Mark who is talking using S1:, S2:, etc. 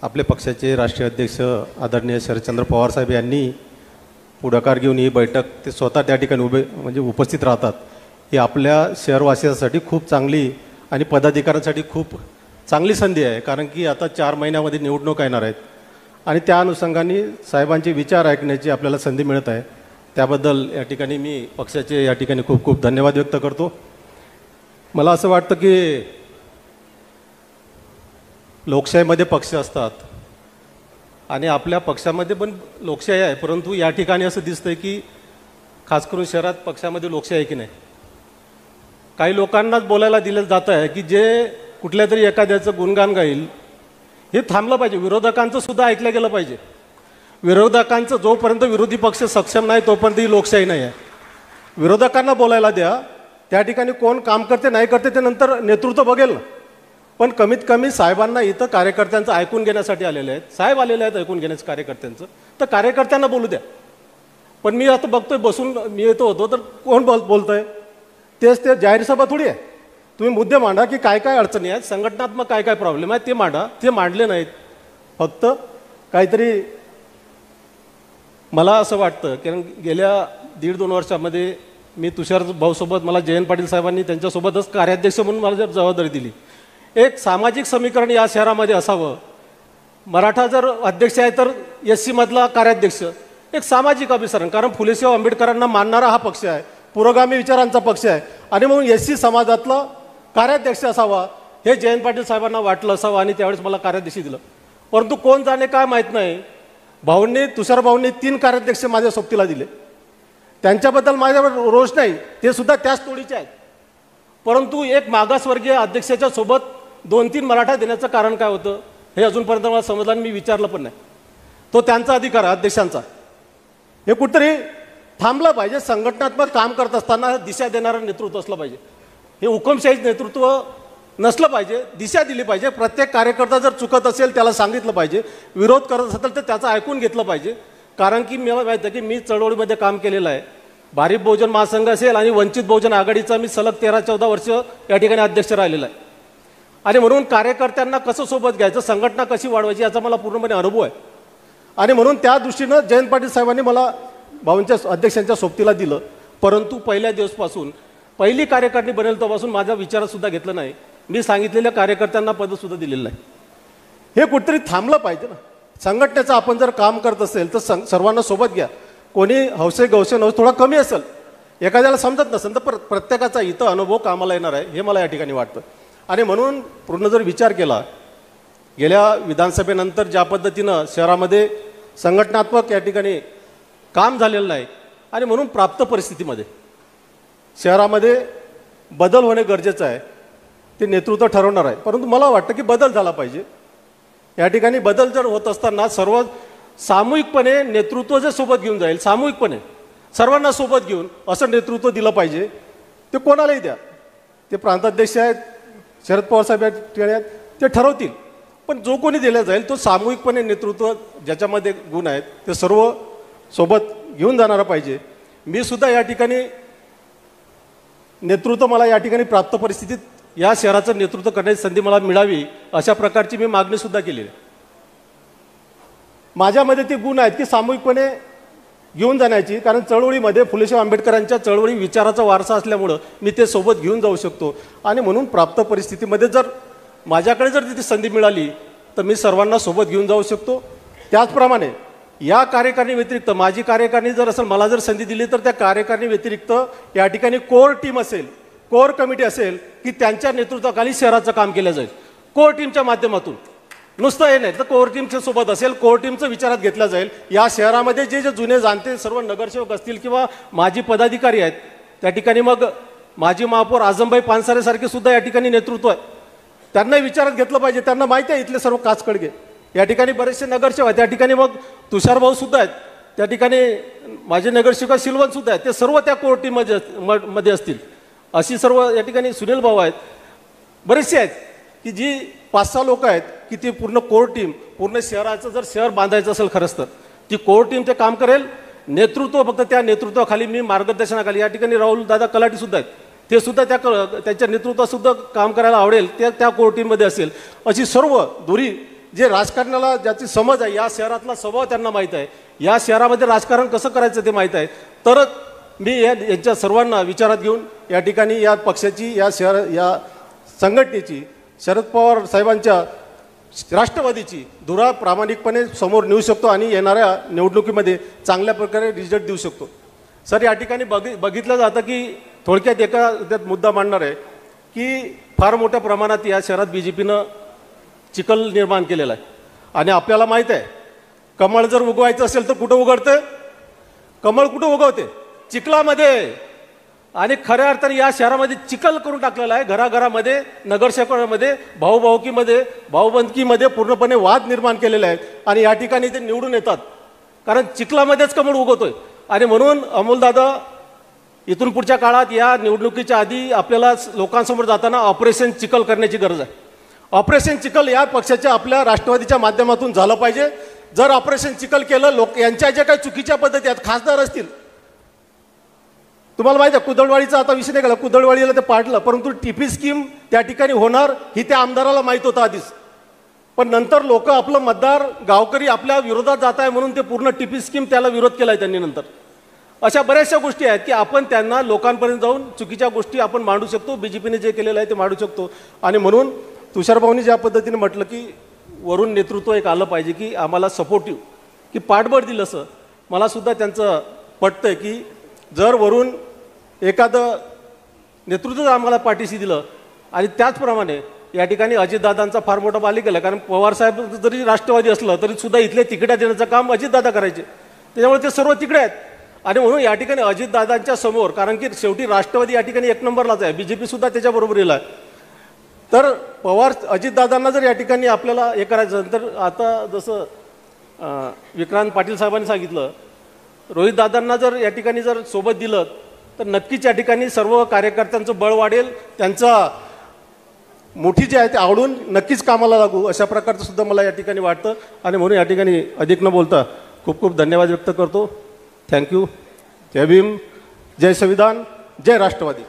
S1: आपले पक्षाचे राष्ट्रीय अध्यक्ष आदरणीय शरदचंद्र पवार साहेब यांनी पुढाकार घेऊन ही बैठक ते स्वतः त्या ठिकाणी उपस्थित राहतात, ही आपल्या शहरवासियांसाठी खूप चांगली आणि पदाधिकाऱ्यांसाठी खूप चांगली संधी आहे. कारण की आता 4 महिन्यामध्ये निवडणूक येणार आहेत आणि त्या अनुषंगाने साहेबांचे विचार ऐकण्याची आपल्याला संधी मिळत आहे. त्याबद्दल या ठिकाणी मी पक्षाचे या ठिकाणी खूप खूप धन्यवाद व्यक्त करतो. मला असं वाटतं की लोकशाहीमध्ये पक्ष असतात आणि आपल्या पक्षामध्ये पण लोकशाही आहे, परंतु या ठिकाणी असं दिसतंय की खास करून शहरात पक्षामध्ये लोकशाही आहे की नाही. काही लोकांनाच बोलायला दिलं जात आहे की जे कुठल्या तरी एखाद्याचं गुणगान गाईल हे थांबलं पाहिजे. विरोधकांचं सुद्धा ऐकलं गेलं पाहिजे. विरोधकांचं जोपर्यंत विरोधी पक्ष सक्षम नाही तोपर्यंत ही लोकशाही नाही आहे. विरोधकांना बोलायला द्या, त्या ठिकाणी कोण काम करते नाही करते ते नंतर नेतृत्व बघेल ना. पण कमीत कमी साहेबांना इथं कार्यकर्त्यांचं ऐकून घेण्यासाठी आलेले आहेत. साहेब आलेले आहेत ऐकून घेण्याचं कार्यकर्त्यांचं, तर कार्यकर्त्यांना बोलू द्या. पण मी आता बघतोय बसून मी येतो होतो तर कोण बोलतंय तेच ते जाहीर सभा थोडी आहे. तुम्ही मुद्दे मांडा की काय काय अडचणी आहेत, संघटनात्मक काय काय प्रॉब्लेम आहेत ते मांडा. ते मांडले नाहीत, फक्त काहीतरी. मला असं वाटतं की गेल्या 1.5-2 वर्षामध्ये मी तुषार भाऊसोबत मला जयंत पाटील साहेबांनी त्यांच्यासोबतच कार्याध्यक्ष म्हणून मला जर जबाबदारी दिली. एक सामाजिक समीकरण या शहरामध्ये असावं. मराठा जर अध्यक्ष आहे तर SC मधला कार्याध्यक्ष, एक सामाजिक अभिसरण. कारण फुलेशाह आंबेडकरांना मानणारा हा पक्ष आहे, पुरोगामी विचारांचा पक्ष आहे आणि म्हणून SC समाजातला कार्याध्यक्ष असावा हे जयंत पाटील साहेबांना वाटलं असावं आणि त्यावेळेस मला कार्याध्यक्ष दिलं. परंतु कोण जाणे काय माहीत नाही, तुषार भाऊंनी 3 कार्याध्यक्ष माझ्या सोबतीला दिले. त्यांच्याबद्दल माझ्यावर रोष नाही, ते सुद्धा त्याच तोडीचे आहेत. परंतु एक मागासवर्गीय अध्यक्षाच्या सोबत 2-3 मराठा देण्याचं कारण काय होतं हे अजूनपर्यंत मला समजलं आणि मी विचारलं पण नाही. तो त्यांचा अधिकार आहे अध्यक्षांचा. हे कुठेतरी थांबलं पाहिजे. संघटनात्मक काम करत असताना दिशा देणारं नेतृत्व असलं पाहिजे. हे हुकुमशाही नेतृत्व नसलं पाहिजे. दिशा दिली पाहिजे. प्रत्येक कार्यकर्ता जर चुकत असेल त्याला सांगितलं पाहिजे. विरोध करत असेल तर त्याचं ऐकून घेतलं पाहिजे. कारण की मला माहिती आहे की मी चळवळीमध्ये काम केलेलं आहे. भारिप बहुजन महासंघ असेल आणि वंचित बहुजन आघाडीचा मी सलग 13-14 वर्ष या ठिकाणी अध्यक्ष राहिलेला आहे. आणि म्हणून कार्यकर्त्यांना कसं सोबत घ्यायचं, संघटना कशी वाढवायची याचा मला पूर्णपणे अनुभव आहे. आणि म्हणून त्या दृष्टीनं जयंत पाटील साहेबांनी मला भाऊंच्या अध्यक्षांच्या सोबतीला दिलं. परंतु पहिल्या दिवसपासून पहिली कार्यकारिणी बनेल तेव्हापासून माझ्या विचारात सुद्धा घेतलं नाही. मी सांगितलेल्या कार्यकर्त्यांना पदसुद्धा दिलेलं नाही. हे कुठेतरी थांबलं पाहिजे ना. संघटनेचं आपण जर काम करत असेल तर सर्वांना सोबत घ्या. कोणी हौसे गौसे नवसे थोडा कमी असेल, एखाद्याला समजत नसेल तर प्रत्येकाचा इथं अनुभव कामाला येणार आहे हे मला या ठिकाणी वाटतं. आणि म्हणून पूर्ण जर विचार केला, गेल्या विधानसभेनंतर ज्या पद्धतीनं शहरामध्ये संघटनात्मक या ठिकाणी काम झालेलं नाही आणि म्हणून प्राप्त परिस्थितीमध्ये शहरामध्ये बदल होणे गरजेचं आहे. ते नेतृत्व ठरवणार आहे. परंतु मला वाटतं की बदल झाला पाहिजे. या ठिकाणी बदल जर होत असताना सर्व सामूहिकपणे नेतृत्व जे सोबत घेऊन जाईल, सामूहिकपणे सर्वांना सोबत घेऊन असं नेतृत्व दिलं पाहिजे. ते कोणालाही द्या, ते प्रांताध्यक्ष आहेत, शरद पवार साहेब आहेत, ते ठरवतील. पण जो कोणी दिला जाईल तो सामूहिकपणे नेतृत्व ज्याच्यामध्ये गुण आहेत ते सर्व सोबत घेऊन जाणारा पाहिजे. मी सुद्धा या ठिकाणी नेतृत्व मला या ठिकाणी प्राप्त परिस्थितीत या शहराचं नेतृत्व करण्याची संधी मला मिळावी अशा प्रकारची मी मागणी सुद्धा केली आहे. माझ्यामध्ये ते गुण आहेत की सामूहिकपणे घेऊन जाण्याची. कारण चळवळीमध्ये फुलेशाह आंबेडकरांच्या चळवळी विचाराचा वारसा असल्यामुळं मी ते सोबत घेऊन जाऊ शकतो. आणि म्हणून प्राप्त परिस्थितीमध्ये जर माझ्याकडे जर तिथे संधी मिळाली तर मी सर्वांना सोबत घेऊन जाऊ शकतो. त्याचप्रमाणे या कार्यकारिणी व्यतिरिक्त माझी कार्यकारिणी जर असेल, मला जर संधी दिली तर त्या कार्यकारिणी व्यतिरिक्त या ठिकाणी कोर टीम असेल, कोर कमिटी असेल की त्यांच्या नेतृत्वाखाली शहराचं काम केलं जाईल. कोर टीमच्या माध्यमातून नुसतं हे नाही तर कोर टीमच्या सोबत असेल, कोर टीमचं विचारात घेतलं जाईल. या शहरामध्ये जे जे जुने जाणते सर्व नगरसेवक असतील किंवा माजी पदाधिकारी आहेत, त्या ठिकाणी मग माजी महापौर आझमभाई पानसारेसारखे सुद्धा या ठिकाणी नेतृत्व आहे, त्यांनाही विचारात घेतलं पाहिजे. त्यांना माहिती आहे इथले सर्व काचकडगे. या ठिकाणी बरेचसे नगरसेवक आहेत, त्या ठिकाणी मग तुषार भाऊ सुद्धा आहेत, त्या ठिकाणी माझे नगरसेवक सिल्वन सुद्धा आहेत, ते सर्व त्या कोर टीममध्ये असतील. अशी सर्व या ठिकाणी सुनील भाऊ आहेत, बरेचसे आहेत की जी 5-6 लोक आहेत की ती पूर्ण कोर टीम, पूर्ण शहराचं जर शहर बांधायचं असेल खरंच तर ती कोर टीम ते काम करेल. नेतृत्व फक्त त्या नेतृत्वाखाली मी मार्गदर्शनाखाली या ठिकाणी राहुल दादा कलाटी सुद्धा आहेत, ते सुद्धा त्यांच्या नेतृत्वात सुद्धा काम करायला आवडेल, त्या कोर टीममध्ये असेल. अशी सर्व दुरी जे राजकारणाला ज्याची समज आहे, या शहरातला स्वभाव त्यांना माहीत आहे, या शहरामध्ये राजकारण कसं करायचं ते माहीत आहे, तरच मी यांच्या सर्वांना विचारात घेऊन या ठिकाणी या पक्षाची, या संघटनेची, शरद पवार साहेबांच्या राष्ट्रवादीची धुरा प्रामाणिकपणे समोर नेऊ शकतो आणि येणाऱ्या निवडणुकीमध्ये चांगल्या प्रकारे रिझल्ट देऊ शकतो. सर, या ठिकाणी बघितलं जातं की थोडक्यात त्यात मुद्दा मांडणार आहे की फार मोठ्या प्रमाणात या शहरात BJPनं चिखल निर्माण केलेला आहे आणि आपल्याला माहीत आहे, कमळ जर उगवायचं असेल तर कुठं उघडतं? कमळ कुठं उगवते? चिखलामध्ये. आणि खऱ्या अर्थाने या शहरामध्ये चिखल करून टाकलेला आहे. घराघरामध्ये, नगरसेवकांमध्ये, भाऊभाऊकीमध्ये, भाऊबंदकीमध्ये पूर्णपणे वाद निर्माण केलेले आहेत आणि या ठिकाणी ते निवडून येतात कारण चिखलामध्येच कमळ उगवतोय. आणि म्हणून अमोलदादा, इथून पुढच्या काळात या निवडणुकीच्या आधी आपल्याला लोकांसमोर जाताना ऑपरेशन चिखल करण्याची गरज आहे. ऑपरेशन चिखल या पक्षाच्या, आपल्या राष्ट्रवादीच्या माध्यमातून झालं पाहिजे. जर ऑपरेशन चिखल केलं, यांच्या ज्या काही चुकीच्या पद्धती आहेत, खासदार असतील, तुम्हाला माहिती आहे कुदळवाडीचा आता विषय नाही केला, कुदळवाडीला ते पाडलं, परंतु टीपी स्कीम त्या ठिकाणी होणार ही त्या आमदाराला माहीत होतं आधीच. पण नंतर लोक, आपलं मतदार, गावकरी आपल्या विरोधात जात आहे म्हणून ते पूर्ण टीपी स्कीम त्याला विरोध केला आहे त्यांनी नंतर. अशा बऱ्याचशा गोष्टी आहेत की आपण त्यांना लोकांपर्यंत जाऊन चुकीच्या गोष्टी आपण मांडू शकतो. BJPने जे केलेलं आहे ते मांडू शकतो. आणि म्हणून तुषारभाऊंनी ज्या पद्धतीने म्हटलं की वरून नेतृत्व एक आलं पाहिजे की आम्हाला सपोर्टिव्ह, की पाठबळ दिलं, असं मला सुद्धा त्यांचं पटतं आहे की जर वरून एखादं नेतृत्व आम्हाला पाठीशी दिलं. आणि त्याचप्रमाणे या ठिकाणी अजितदादांचा फार मोठा बालिक केला, कारण पवारसाहेब जरी राष्ट्रवादी असलं तरी सुद्धा इथले तिकिटा देण्याचं काम अजितदादा करायचे, त्याच्यामुळे ते सर्व तिकडे आहेत. आणि म्हणून या ठिकाणी अजितदादांच्या समोर, कारण की शेवटी राष्ट्रवादी या ठिकाणी एक नंबरलाच आहे, BJP सुद्धा त्याच्याबरोबर येईल आहे, तर अजितदादांना जर या ठिकाणी आपल्याला हे करायचं, तर आता जसं विक्रांत पाटील साहेबांनी सांगितलं, रोहितदादांना जर या ठिकाणी जर सोबत दिलं तर नक्कीच या ठिकाणी सर्व कार्यकर्त्यांचं बळ वाढेल, त्यांचा मोठी जी आहे ते आवडून नक्कीच कामाला लागू, अशा प्रकारचं सुद्धा मला या ठिकाणी वाटतं. आणि म्हणून या ठिकाणी अधिक न बोलता खूप खूप धन्यवाद व्यक्त करतो. थँक्यू. जय भीम, जय संविधान, जय राष्ट्रवादी.